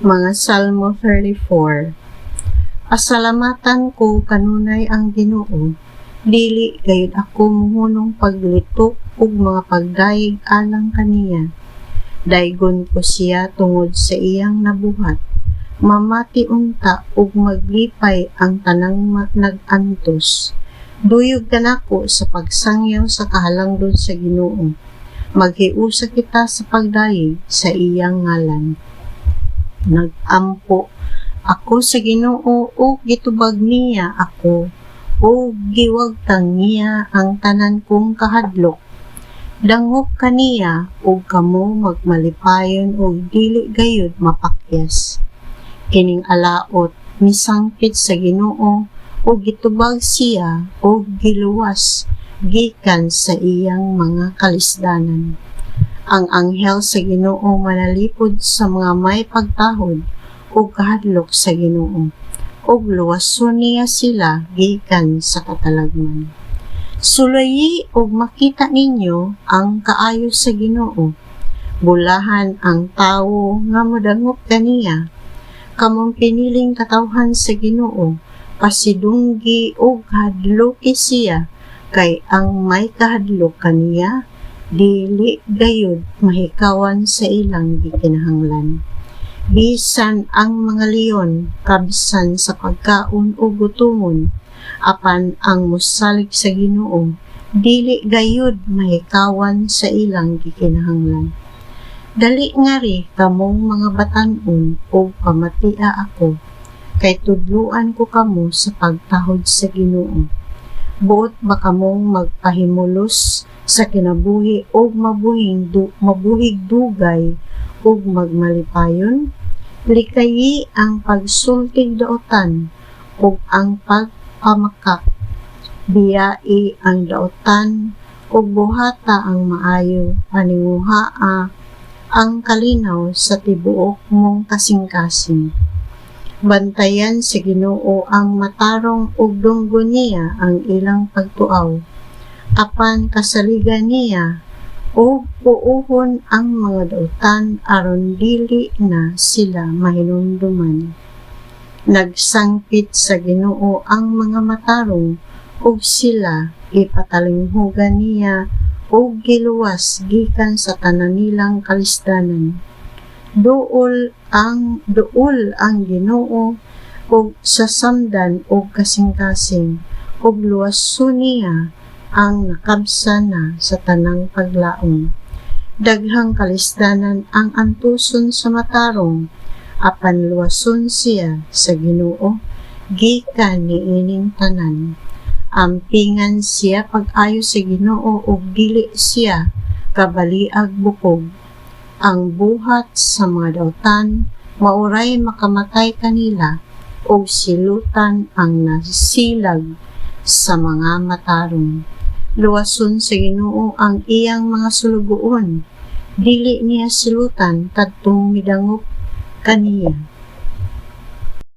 Mga Salmo 34. Asalamatan ko kanunay ang Ginoo, dili gayud ako muhunong paglitok ug mga pagdayeg alang kaniya. Daygon ko siya tungod sa iyang nabuhat, mamati unta ug maglipay ang tanang nag-antos. Duyog kanako sa pagsangyaw sa kahalangdon sa Ginoo. Maghiusa kita sa pagdayeg sa iyang ngalan. Nag-ampo ako sa Ginoo ug gitubag niya ako, ug giwagtang niya ang tanan kong kahadlok. Dangop kaniya ug kamo magmalipayon ug dili gayud mapakyas. Kining alaot misangpit sa Ginoo ug gitubag siya ug giluwas gikan sa iyang mga kalisdanan. Ang anghel sa Ginoo manalipod sa mga may pagtahod ug kahadlok sa Ginoo, ug luwason niya sila gikan sa katalagman. Sulayi ug makita ninyo ang kaayo sa Ginoo. Bulahan ang tawo nga modangop kaniya. Kamong piniling katawhan sa Ginoo, pasidunggi ug hadloki siya, kay ang may kahadlok kaniya dili gayud mahikawan sa ilang gikinahanglan. Bisan ang mga leon kabsan sa pagkaon o gutomon, apan ang mosalig sa Ginoo dili gayud mahikawan sa ilang gikinahanglan. Dali ngari kamong mga batan-on o pamatia ako, kay tudluan ko kamo sa pagtahod sa Ginoo. Buot ba kamong magpahimulos sa kinabuhi o mabuhig dugay ug magmalipayon? Likayi ang pagsultig daotan ug ang pagpamakak. Biyai ang daotan ug buhata ang maayo, paninguhaa ang kalinaw sa tibuok mong kasing-kasing. Bantayan sa Ginoo ang matarong ug dunggo niya ang ilang pagtuaw. Apan kasaligan niya ug uuhon ang mga dautan aron dili na sila mahinumduman. Nagsangpit sa Ginoo ang mga matarong ug sila ipatalinghugan niya ug giluwas gikan sa tanan nilang kalisdanan. Duol ang Ginoo ug sa samdan ug kasing-kasing, ug luwason niya ang nakabsan na sa tanang paglaom. Daghang kalisdanan ang antuson sa matarong, apan luwason siya sa Ginoo gikan niining tanan. Ampingan siya pag-ayo sa Ginoo ug dili siya kabaliag bukog. Ang buhat sa mga dautan mauray makamatay kanila, ug silutan ang nasilag sa mga matarong. Luwason sa Ginoo ang iyang mga sulugoon, dili niya silutan kadtong midangop kaniya.